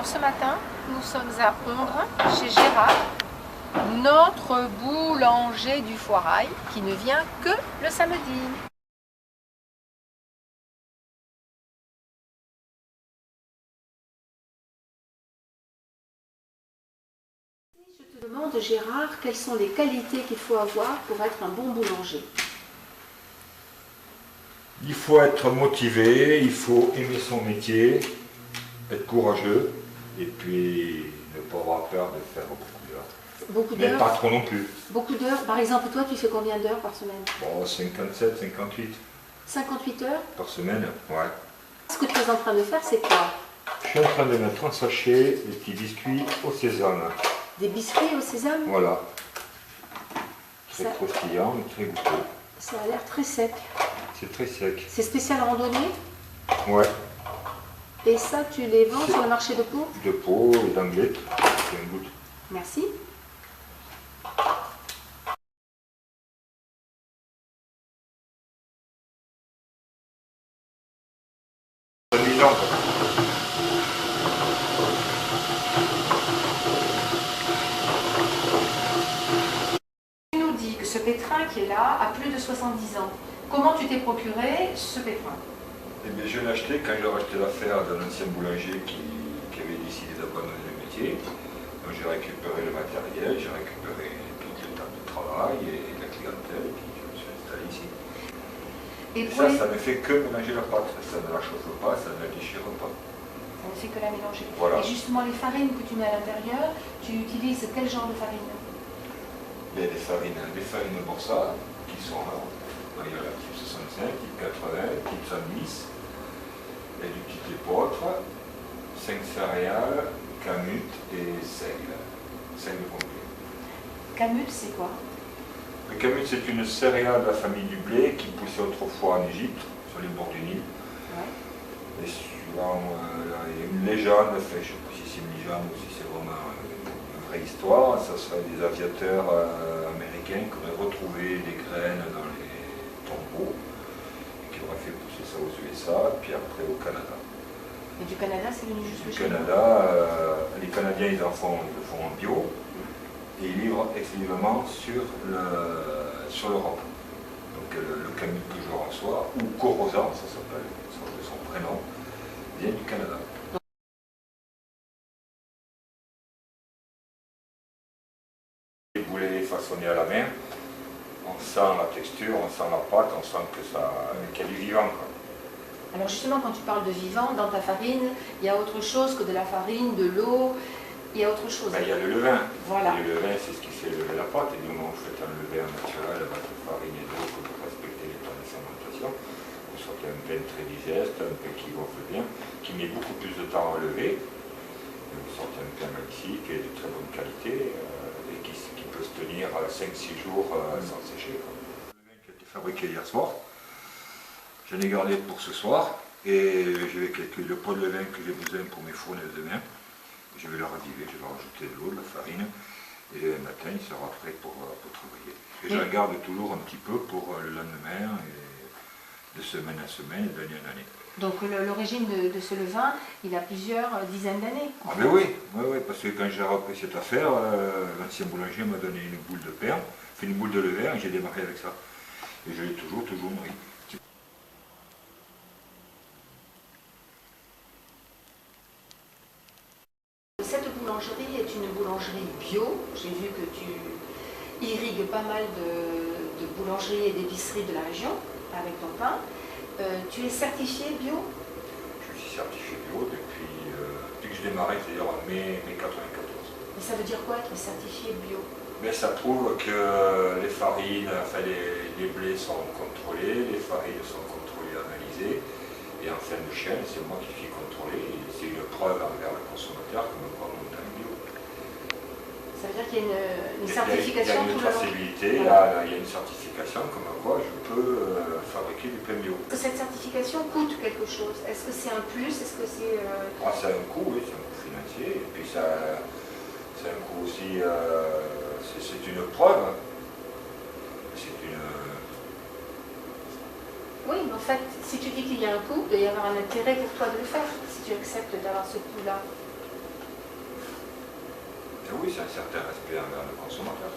Alors ce matin, nous sommes à Ondres, chez Gérard, notre boulanger du Foirail, qui ne vient que le samedi. Je te demande, Gérard, quelles sont les qualités qu'il faut avoir pour être un bon boulanger? Il faut être motivé, il faut aimer son métier, être courageux et puis ne pas avoir peur de faire beaucoup d'heures. Beaucoup Mais d'heures? pas trop non plus. Beaucoup d'heures. Par exemple, toi, tu fais combien d'heures par semaine? Bon, 57, 58 58 heures? par semaine, ouais. Ce que tu es en train de faire, c'est quoi? Je suis en train de mettre un sachet des petits biscuits au sésame. Des biscuits au sésame? Voilà. Très Ça- croustillant et très goûteux. Ça a l'air très sec. C'est très sec. C'est spécial randonnée? Ouais. Et ça, tu les vends sur le marché de Pau? De Pau et d'Anglette. C'est un goût. Merci. Amusant. Tu nous dis que ce pétrin qui est là a plus de 70 ans. Comment tu t'es procuré ce pétrin? Eh bien, je l'ai acheté quand j'ai racheté l'affaire d'un ancien boulanger qui avait décidé d'abandonner le métier. Donc j'ai récupéré le matériel, j'ai récupéré tout le temps de travail et la clientèle, et puis je me suis installé ici. Et Et pour ça, les- ça ne fait que mélanger la pâte. Ça ne la chauffe pas, ça ne la déchire pas. Ça ne fait que la mélanger. Voilà. Et justement, les farines que tu mets à l'intérieur, tu utilises quel genre de farine? Mais des farines Borsa qui sont là. Il y a la type 65, type 80, type 110, et du type épeautre, 5 céréales, camut et seigle. Seigle complet. Camut, c'est quoi? Le camut, c'est une céréale de la famille du blé qui poussait autrefois en Égypte, sur les bords du Nil. Ouais. Et suivant, il y a une légende, enfin, je ne sais pas si c'est une légende ou si c'est vraiment une vraie histoire, ça serait des aviateurs américains qui auraient retrouvé des graines dans les tombeaux et qui auraient fait pousser ça aux USA, puis après au Canada. Et du Canada, c'est venu juste Du chez nous? Canada, les Canadiens ils le font en bio et ils livrent exclusivement sur l'Europe. Donc le camut que je reçois, ou Corozan, ça s'appelle, de son prénom, vient du Canada. Les boulets façonnés à la main, on sent la texture, on sent la pâte, on sent qu'il y a du vivant, quoi. Alors justement, quand tu parles de vivant, dans ta farine, il y a autre chose que de la farine, de l'eau, il y a autre chose. Ben, il y a le levain. Voilà. Et le levain, c'est ce qui fait lever la pâte. Et du moment où vous faites un levain naturel avec de farine et d'eau, que vous respectez les temps de fermentation, vous sortez un pain très digeste, un pain qui gonfle bien, qui met beaucoup plus de temps à lever. Et vous sortez un pain magnifique et de très bonne qualité, et qui peut se tenir 5-6 jours sans sécher, quoi. Le levain qui a été fabriqué hier soir, je l'ai gardé pour ce soir, et je vais calculer le poids de levain que j'ai besoin pour mes fournes de demain. Je vais le raviver, je vais rajouter de l'eau, de la farine, et le matin il sera prêt pour travailler. Et je la garde toujours un petit peu pour le lendemain, et de semaine à semaine, et d'année en année. Donc l'origine de ce levain, il a plusieurs dizaines d'années. Ah ben oui, parce que quand j'ai repris cette affaire, l'ancien boulanger m'a donné une boule de pain, fait une boule de levain, et j'ai démarré avec ça. Et je l'ai toujours nourri. Cette boulangerie est une boulangerie bio. J'ai vu que tu irrigues pas mal de boulangeries et d'épiceries de la région avec ton pain. Tu es certifié bio? Je suis certifié bio depuis que je démarrais, c'est-à-dire en mai 94. Et ça veut dire quoi être certifié bio? Mais ça prouve que les farines, enfin les blés sont contrôlés, les farines sont contrôlées, analysées, et en fin de chaîne, c'est moi qui suis contrôlé, et c'est une preuve envers le consommateur que nous prenons dans le bio. Ça veut dire qu'il y a une certification Il y a une tout le long. traçabilité, Voilà. il y a une certification comme quoi je peux fabriquer du pain bio. Est-ce que cette certification coûte quelque chose? Est-ce que c'est un plus? Est-ce que c'est... Ah, c'est un coût, oui, c'est un coût financier, et puis c'est un coût aussi, c'est une preuve, c'est une... Oui, mais en fait, si tu dis qu'il y a un coût, il doit y avoir un intérêt pour toi de le faire, si tu acceptes d'avoir ce coût-là. aussi un certain respect envers le consommateur.